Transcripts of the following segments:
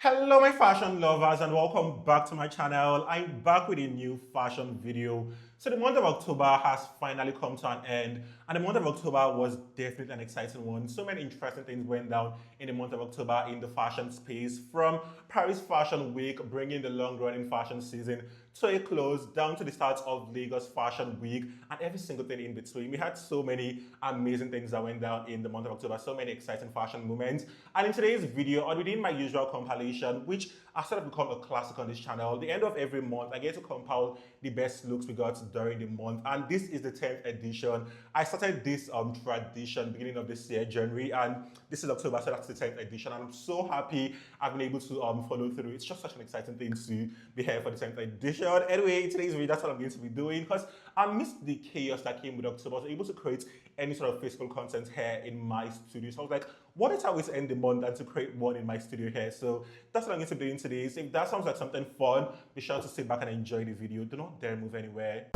Hello my fashion lovers and welcome back to my channel. I'm back with a new fashion video. So the month of October has finally come to an end, and the month of October was definitely an exciting one. So many interesting things went down in the month of October in the fashion space, from Paris Fashion Week bringing the long running fashion season to a close, down to the start of Lagos Fashion Week and every single thing in between. We had so many amazing things that went down in the month of October, so many exciting fashion moments. And in today's video, I'll be doing my usual compilation, which has sort of become a classic on this channel. The end of every month, I get to compile the best looks we got during the month, and this is the 10th edition. I started this tradition beginning of this year, January, and this is October, so that's the 10th edition. And I'm so happy I've been able to follow through. It's just such an exciting thing to be here for the 10th edition. Anyway, in today's video, that's what I'm going to be doing, because amidst the chaos that came with October, I was able to create any sort of physical content here in my studio. So I was like, what better way to end the month than to create one in my studio here? So that's what I'm going to be doing today. So if that sounds like something fun, be sure to sit back and enjoy the video. Do not dare move anywhere.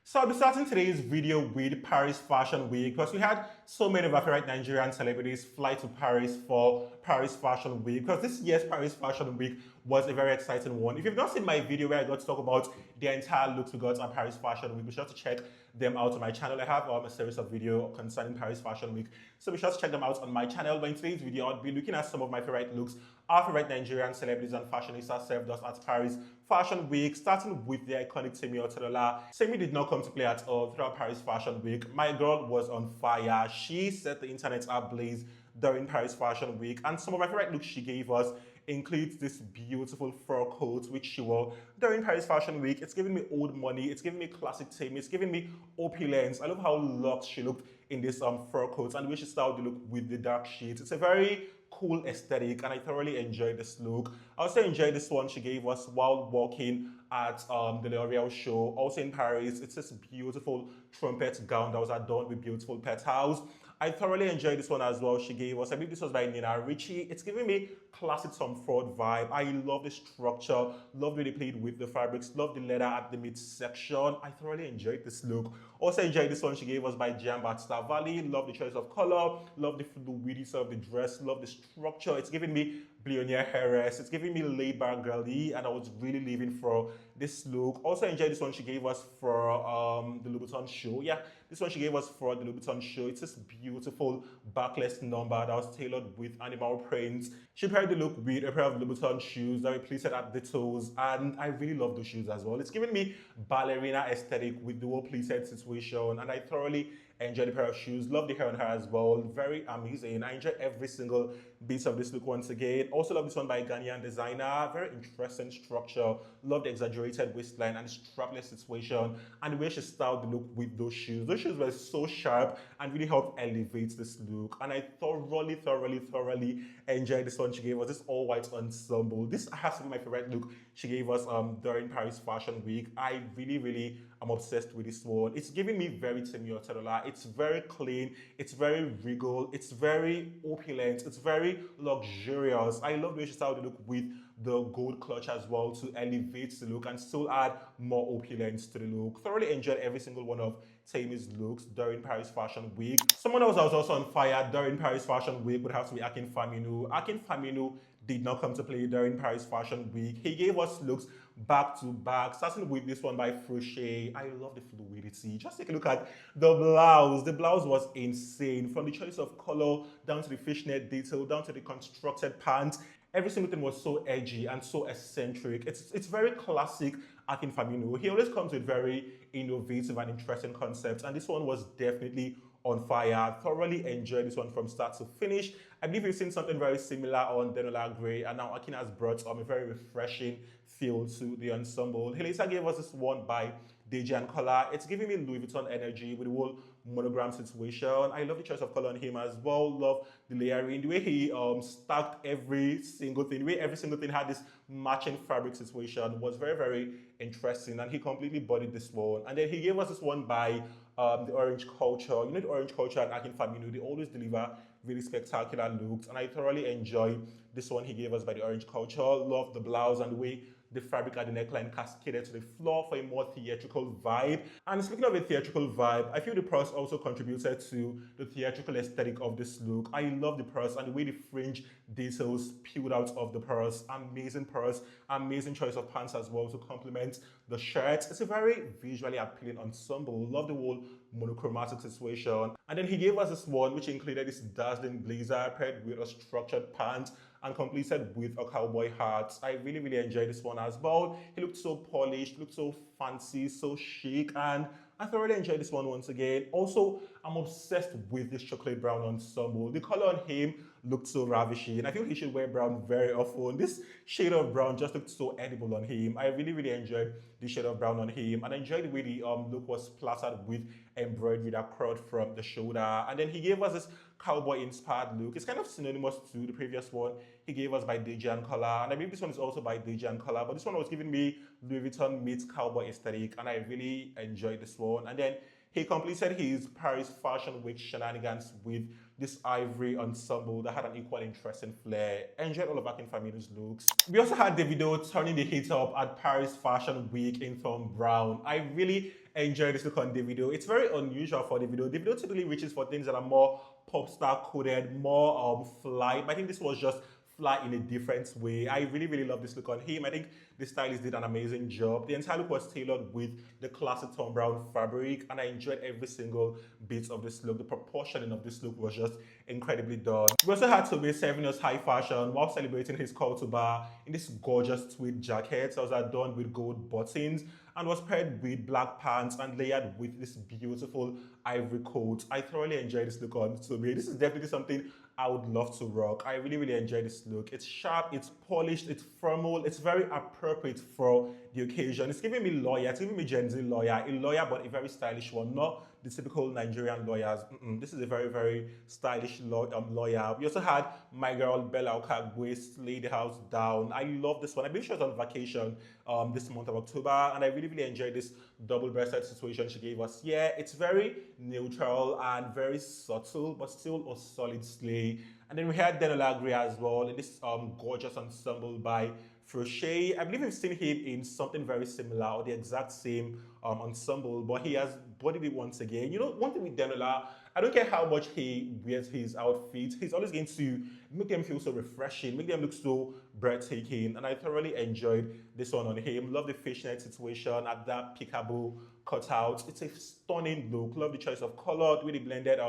So I'll be starting today's video with Paris Fashion Week, because we had so many of our favorite Nigerian celebrities fly to Paris for Paris Fashion Week, because this year's Paris Fashion Week was a very exciting one. If you've not seen my video where I got to talk about the entire looks we got at Paris Fashion Week, be sure to check them out on my channel. I have a series of videos concerning Paris Fashion Week, so be sure to check them out on my channel. But in today's video, I'll be looking at some of my favorite looks our favorite Nigerian celebrities and fashionistas served us at Paris Fashion Week, starting with the iconic Semi Otedola. Semi did not come to play at all throughout Paris Fashion Week. My girl was on fire. She set the internet ablaze during Paris Fashion Week, and some of my favorite looks she gave us includes this beautiful fur coat which she wore during Paris Fashion Week. It's giving me old money, it's giving me classic Semi, it's giving me opulence. I love how luxe she looked in this fur coat, and the way she styled the look with the dark shades. It's a very cool aesthetic, and I thoroughly enjoyed this look. I also enjoyed this one she gave us while walking at the L'Oreal show, also in Paris. It's this beautiful trumpet gown that was adorned with beautiful petals. I thoroughly enjoyed this one as well. She gave us, I believe this was by Nina Ricci. It's giving me classic Tom Ford vibe. I love the structure, love the way they played with the fabrics, love the leather at the midsection. I thoroughly enjoyed this look. Also enjoyed this one she gave us by Giambattista Valli. Love the choice of color, love the fluidity of the dress, love the structure. It's giving me Billionaire Heiress. It's giving me laid back girly, and I was really living for this look. Also enjoyed this one she gave us for the Louboutin show. Yeah, this one she gave us for the Louboutin show. It's this beautiful backless number that was tailored with animal prints. She paired the look with a pair of Louboutin shoes that were pleated at the toes, and I really love those shoes as well. It's giving me ballerina aesthetic with the whole pleated situation, and I thoroughly enjoyed the pair of shoes. Love the hair on her as well. Very amazing. I enjoyed every single bit of this look once again. Also love this one by a Ghanaian designer. Very interesting structure. Love the exaggerated waistline and the strapless situation, and the way she styled the look with those shoes. Those shoes were so sharp and really helped elevate this look. And I thoroughly enjoyed this one she gave us. This all-white ensemble. This has to be my favorite look she gave us during Paris Fashion Week. I really am obsessed with this one. It's giving me very Semi Otedola. It's very clean, it's very regal, it's very opulent, it's very luxurious. I love the way she styled the look with the gold clutch as well to elevate the look and still add more opulence to the look. Thoroughly enjoyed every single one of Semi's looks during Paris Fashion Week. Someone else that was also on fire during Paris Fashion Week would have to be Akin Famino. Akin Famino did not come to play during Paris Fashion Week. He gave us looks back to back, starting with this one by Fauché. I love the fluidity. Just take a look at the blouse. The blouse was insane, from the choice of color down to the fishnet detail, down to the constructed pants. Every single thing was so edgy and so eccentric. It's very classic Akin Famino. He always comes with very innovative and interesting concepts, and this one was definitely on fire. Thoroughly enjoyed this one from start to finish. I believe we've seen something very similar on Denola Grey, and now Akin has brought a very refreshing feel to the ensemble. He later gave us this one by Deji and Collar. It's giving me Louis Vuitton energy with the whole monogram situation. I love the choice of color on him as well. Love the layering, the way he stacked every single thing, the way every single thing had this matching fabric situation was very interesting, and he completely bodied this one. And then he gave us this one by the Orange Culture. You know, the Orange Culture and Akin Famino, they always deliver really spectacular looks, and I thoroughly enjoy this one he gave us by the Orange Culture. Love the blouse and the way the fabric at the neckline cascaded to the floor for a more theatrical vibe. And speaking of a theatrical vibe, I feel the purse also contributed to the theatrical aesthetic of this look. I love the purse and the way the fringe details peeled out of the purse. Purse, amazing choice of pants as well to complement the shirt. It's a very visually appealing ensemble. Love the whole monochromatic situation. And then he gave us this one which included this dazzling blazer paired with a structured pant and completed with a cowboy hat. I really enjoyed this one as well. He looked so polished, looked so fancy, so chic, and I thoroughly enjoyed this one once again. Also, I'm obsessed with this chocolate brown ensemble. The color on him looked so ravishing, and I feel he should wear brown very often. This shade of brown just looked so edible on him. I really enjoyed the shade of brown on him, and I enjoyed the way the look was plastered with embroidery that curled from the shoulder. And then he gave us this cowboy-inspired look. It's kind of synonymous to the previous one he gave us by Dejan Color, and I believe this one is also by Dejan Color, but this one was giving me Louis Vuitton meets cowboy aesthetic, and I really enjoyed this one. And then he completed his Paris Fashion Week shenanigans with this ivory ensemble that had an equal interesting flair. Enjoyed all of Akin Famino's looks. We also had Davido turning the heat up at Paris Fashion Week in Thom Brown. I really enjoyed this look on Davido. It's very unusual for Davido. Davido typically reaches for things that are more pop star coded, more fly. But I think this was just fly in a different way. I really love this look on him. I think the stylist did an amazing job. The entire look was tailored with the classic Thom Brown fabric, and I enjoyed every single bit of this look. The proportioning of this look was just incredibly done. We also had Toby serving us high fashion while celebrating his call to bar in this gorgeous tweed jacket that was adorned with gold buttons and was paired with black pants and layered with this beautiful ivory coat. I thoroughly enjoyed this look on Toby. This is definitely something I would love to rock. I really enjoy this look. It's sharp, it's polished, it's formal, it's very appropriate for the occasion. It's giving me lawyer, it's giving me Gen Z lawyer, a lawyer but a very stylish one, not the typical Nigerian lawyers. This is a very stylish lawyer. We also had my girl Bella Okagwe slay the house down. I love this one. I believe she was on vacation this month of October, and I really enjoyed this double-breasted situation she gave us. Yeah, it's very neutral and very subtle, but still a solid slay. And then we had Denola Gray as well in this gorgeous ensemble by Crochet. I believe we've seen him in something very similar or the exact same ensemble, but he has bodied it once again. You know, one thing with Denola, I don't care how much he wears his outfits, he's always going to make them feel so refreshing, make them look so breathtaking, and I thoroughly enjoyed this one on him. Love the fishnet situation at that peekaboo cutout. It's a stunning look. Love the choice of color, the way they blended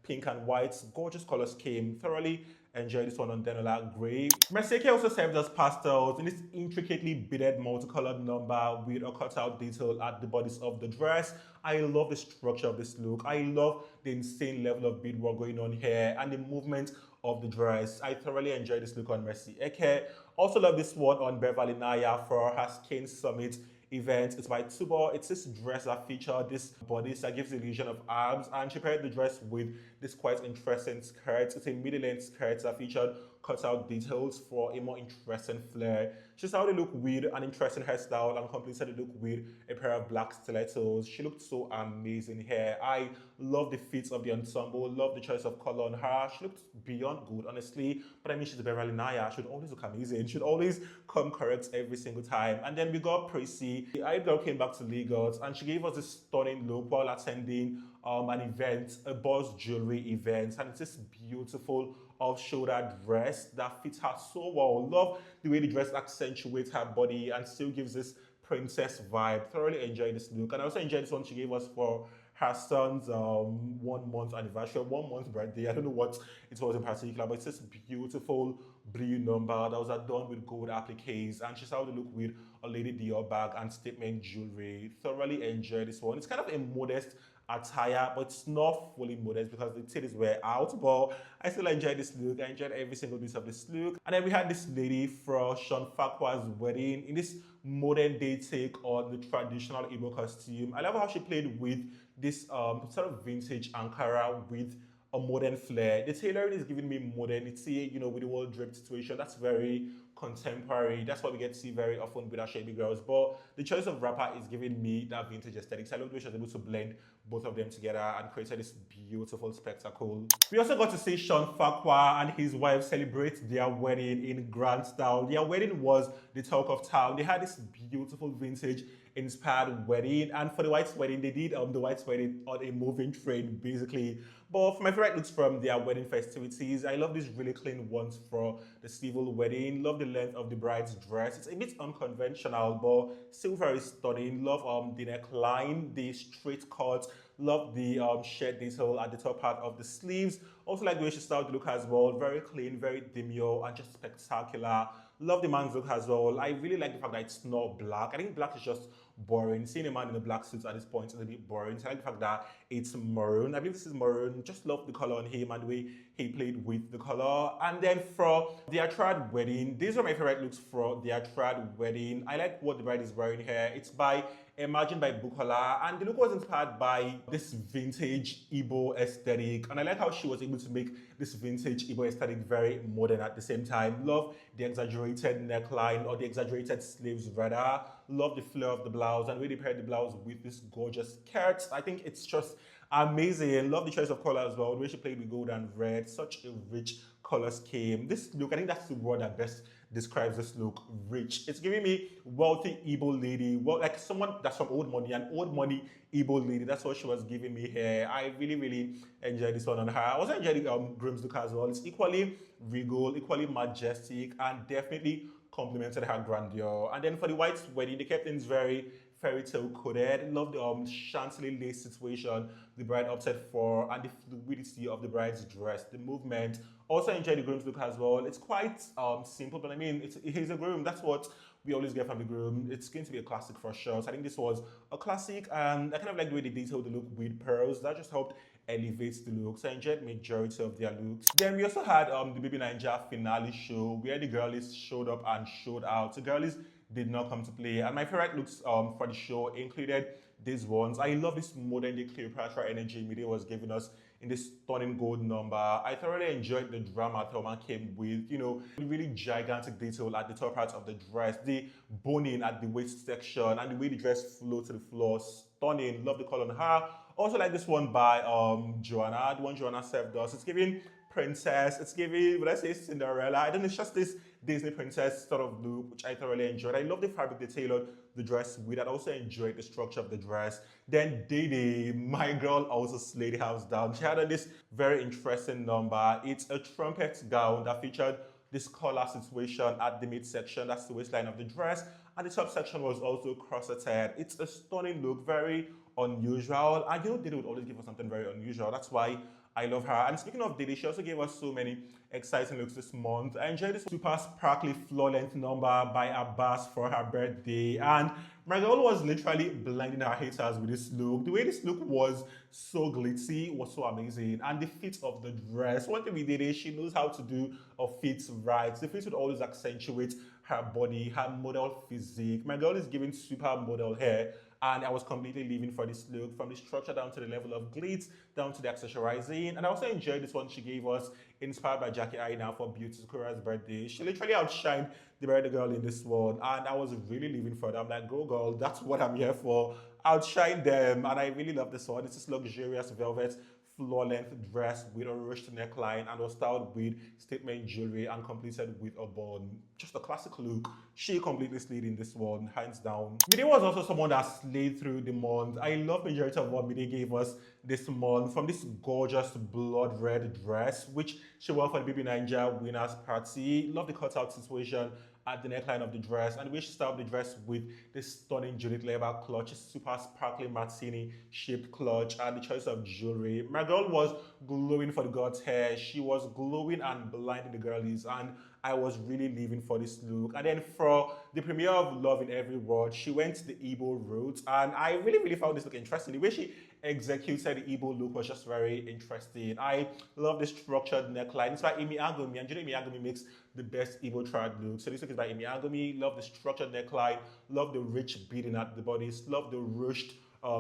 pink and white, gorgeous color scheme. Thoroughly enjoyed this one on Denola Gray. Mercier also served as pastels in this intricately beaded multicolored number with a cutout detail at the bodice of the dress. I love the structure of this look. I love the insane level of beadwork going on here and the movement of the dress. I thoroughly enjoyed this look on Mercier. Also love this one on Beverly Naya for her Skin Summit event. It's by Tubo. It's this dress that featured this bodice that gives the illusion of arms, and she paired the dress with this quite interesting skirt. It's a middle-length skirt that featured cutout details for a more interesting flair. She started the look with an interesting hairstyle and completed the look with a pair of black stilettos. She looked so amazing here. I love the fit of the ensemble, love the choice of color on her. She looked beyond good, honestly, but I mean, she's a Beverly Naya. She should always look amazing. She should always come correct every single time. And then we got Prissy. The idol came back to Lagos and she gave us this stunning look while attending an event, a Boss Jewelry event, and it's this beautiful off-shoulder dress that fits her so well. Love the way the dress accentuates her body and still gives this princess vibe. Thoroughly enjoyed this look, and I also enjoyed this one she gave us for her son's 1 month anniversary, 1 month birthday. I don't know what it was in particular, but it's this beautiful blue number that was adorned with gold appliques, and she started to look with a Lady Dior bag and statement jewelry. Thoroughly enjoyed this one. It's kind of a modest attire, but it's not fully modest because the titties were out, but I still enjoyed this look. I enjoyed every single bit of this look. And then we had this lady for Sean Fakwa's wedding in this modern day take on the traditional Igbo costume. I love how she played with this sort of vintage Ankara with a modern flair. The tailoring is giving me modernity, with the whole drip situation. That's very contemporary. That's what we get to see very often with our Shady Girls. But the choice of wrapper is giving me that vintage aesthetic. So I love the way she was able to blend both of them together and created this beautiful spectacle. We also got to see Sean Farquhar and his wife celebrate their wedding in grand style. Their wedding was the talk of town. They had this beautiful vintage inspired wedding, and for the White's wedding, they did the White's wedding on a moving train, basically. But for my favorite looks from their wedding festivities, I love these really clean ones for the civil wedding. Love the length of the bride's dress. It's a bit unconventional, but still very stunning. Love the neckline, the straight cut. Love the shirt detail at the top part of the sleeves. Also like the way she styled the look as well. Very clean, very demure, and just spectacular. Love the man's look as well. I really like the fact that it's not black. I think black is just boring. Seeing a man in a black suit at this point is a bit boring. So I like the fact that it's maroon. I believe this is maroon. Just love the color on him and the way he played with the color. And then for the trad wedding, these are my favorite looks for the trad wedding. I like what the bride is wearing here. It's by Imagine by Bukola, and the look was inspired by this vintage Igbo aesthetic, and I like how she was able to make this vintage Igbo aesthetic very modern at the same time. Love the exaggerated neckline, or the exaggerated sleeves rather. Love the flare of the blouse, and really paired the blouse with this gorgeous skirt. I think it's just amazing. Love the choice of color as well, the way she played with gold and red. Such a rich color scheme. This look, I think that's the word that best describes this look, rich. It's giving me wealthy Igbo lady, well, like someone that's from old money, an old money Igbo lady. That's what she was giving me here. I really, really enjoyed this one on her. I also enjoyed the groom's look as well. It's equally regal, equally majestic, and definitely complemented her grandeur. And then for the white's wedding, they kept things very fairy tale coded. Love the chantilly lace situation the bride opted for, and the fluidity of the bride's dress, the movement. Also enjoy the groom's look as well. It's quite simple, but I mean, he's a groom. That's what we always get from the groom. It's going to be a classic for sure. So I think this was a classic, and I kind of like the way they detailed the look with pearls. That just helped elevate the look. So I enjoyed majority of their looks. Then we also had the Baby Ninja finale show where the girlies showed up and showed out. So girlies did not come to play. And my favorite looks for the show included these ones. I love this modern day Cleopatra energy media was giving us in this stunning gold number. I thoroughly enjoyed the drama Thelma came with, the really gigantic detail at the top part of the dress, the boning at the waist section, and the way the dress flowed to the floor. Stunning. Love the color on her. Also like this one by Joanna, the one Joanna served us. It's giving princess, it's giving, let's say Cinderella. I don't know, it's just this Disney princess sort of look, which I thoroughly enjoyed. I love the fabric they tailored the dress with. I also enjoyed the structure of the dress. Then Dede, my girl, also slayed the house down. She had on this very interesting number. It's a trumpet gown that featured this collar situation at the midsection. That's the waistline of the dress. And the top section was also corseted. It's a stunning look, very unusual. And Dede would always give us something very unusual. That's why I love her. And speaking of Dede, she also gave us so many exciting looks this month. I enjoyed this super sparkly floor-length number by Abbas for her birthday. And my girl was literally blinding her haters with this look. The way this look was so glitzy was so amazing. And the fit of the dress. One thing with Dede, she knows how to do a fit right. The fit would always accentuate her body, her model physique. My girl is giving super model hair. And I was completely living for this look, from the structure down to the level of glitz, down to the accessorizing. And I also enjoyed this one she gave us, inspired by Jackie Aina for Beauty Sakura's birthday. She literally outshined the birthday girl in this one, and I was really living for it. I'm like, go girl, that's what I'm here for. Outshine them, and I really love this one. It's this luxurious velvet floor-length dress with a ruched neckline and was styled with statement jewelry and completed with a bun. Just a classic look. She completely slayed in this one, hands down. Mide was also someone that slayed through the month. I love majority of what Mide gave us this month, from this gorgeous blood red dress, which she wore for the Baby Ninja winners party. Love the cutout situation at the neckline of the dress, and the way she styled the dress with this stunning Judith Leber clutch, super sparkly martini shaped clutch, and the choice of jewelry. My girl was glowing for the god's hair. She was glowing and blinding the girlies, and I was really living for this look. And then for the premiere of Love in Every Word, she went the Igbo route, and I really, really found this look interesting. The way she executed the Igbo look was just very interesting. I love the structured neckline. It's by Amy Agumi, and Amy Agumi makes the best Igbo trad look. So this look is by Amy Agumi. Love the structured neckline. Love the rich beading at the bodice. Love the ruched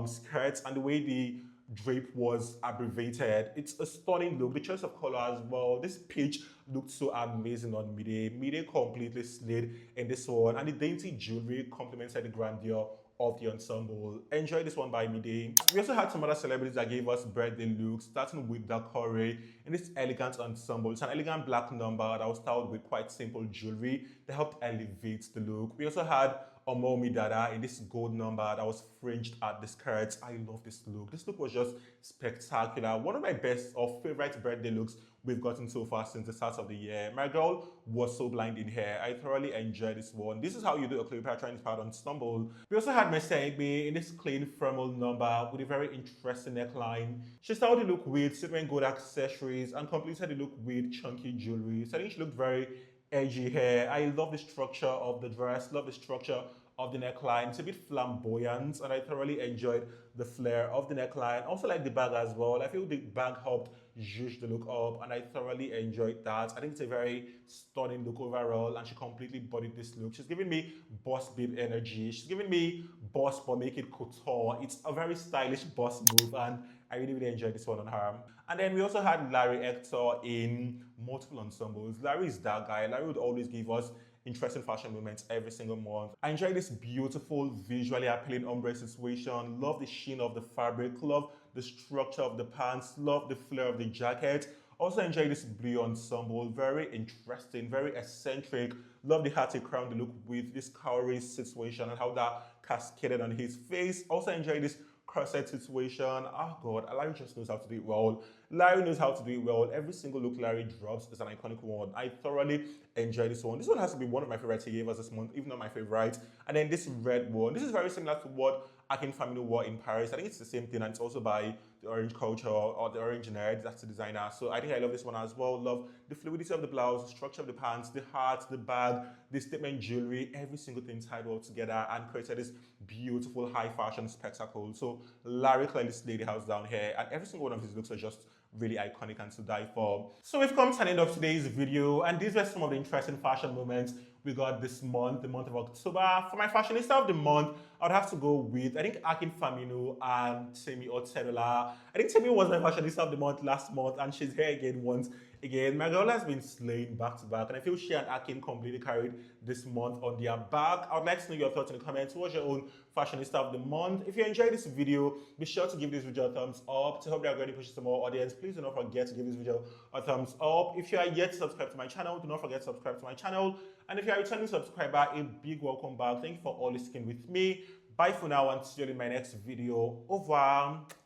skirts, and the way the drape was abbreviated. It's a stunning look. The choice of color as well. This peach looked so amazing on Mide. Mide completely slid in this one, and the dainty jewelry complemented the grandeur of the ensemble. Enjoy this one by Mide. We also had some other celebrities that gave us birthday looks, starting with Dakore in this elegant ensemble. It's an elegant black number that was styled with quite simple jewelry that helped elevate the look. We also had Omomi Dada in this gold number that was fringed at the skirts. I love this look. This look was just spectacular. One of my best or favorite birthday looks we've gotten so far since the start of the year. My girl was so blind in hair. I thoroughly enjoyed this one. This is how you do a Cleopatra inspired ensemble. We also had Merce Egbe in this clean thermal number with a very interesting neckline. She styled the look with statement gold accessories and completed the look with chunky jewelry. So I think she looked very edgy hair. I love the structure of the dress, love the structure of the neckline. It's a bit flamboyant, and I thoroughly enjoyed the flare of the neckline. Also like the bag as well. I feel the bag helped zhuzh the look up, and I thoroughly enjoyed that. I think it's a very stunning look overall, and she completely bodied this look. She's giving me boss babe energy. She's giving me boss but make it couture. It's a very stylish boss move, and I really, really enjoyed this one on her. And then we also had Larry Hector in multiple ensembles. Larry is that guy. Larry would always give us interesting fashion moments every single month. I enjoy this beautiful, visually appealing ombre situation. Love the sheen of the fabric. Love the structure of the pants. Love the flare of the jacket. Also enjoy this blue ensemble. Very interesting, very eccentric. Love the hat he crowned the look with this cowrie situation and how that cascaded on his face. Also enjoy this corset situation. Oh God, Larry just knows how to do it well. Larry knows how to do it well. Every single look Larry drops is an iconic one. I thoroughly enjoy this one. This one has to be one of my favorites he gave us this month, if not my favorite. And then this red one. This is very similar to what Akin Famino wore in Paris. I think it's the same thing, and it's also by the Orange Culture or the Orange Nerd. That's the designer. So I think I love this one as well. Love the fluidity of the blouse, the structure of the pants, the heart, the bag, the statement jewelry, every single thing tied well together and created this beautiful high fashion spectacle. So Larry clearly slayed the house down here, and every single one of his looks are just really iconic and to die for. So we've come to an end of today's video, and these were some of the interesting fashion moments we got this month, the month of October. For my fashionista of the month, I would have to go with, I think, Akin Famino and Temi Otedola. I think Temi was my fashionista of the month last month, and she's here again once again. My girl has been slaying back to back, and I feel she and Akin completely carried this month on their back. I would like to know your thoughts in the comments. What's your own fashionista of the month? If you enjoyed this video, be sure to give this video a thumbs up to help the algorithm push some more audience. Please do not forget to give this video a thumbs up. If you are yet to subscribe to my channel, do not forget to subscribe to my channel. And if you are a returning subscriber, a big welcome back. Thank you for always sticking with me. Bye for now, and see you in my next video. Au revoir.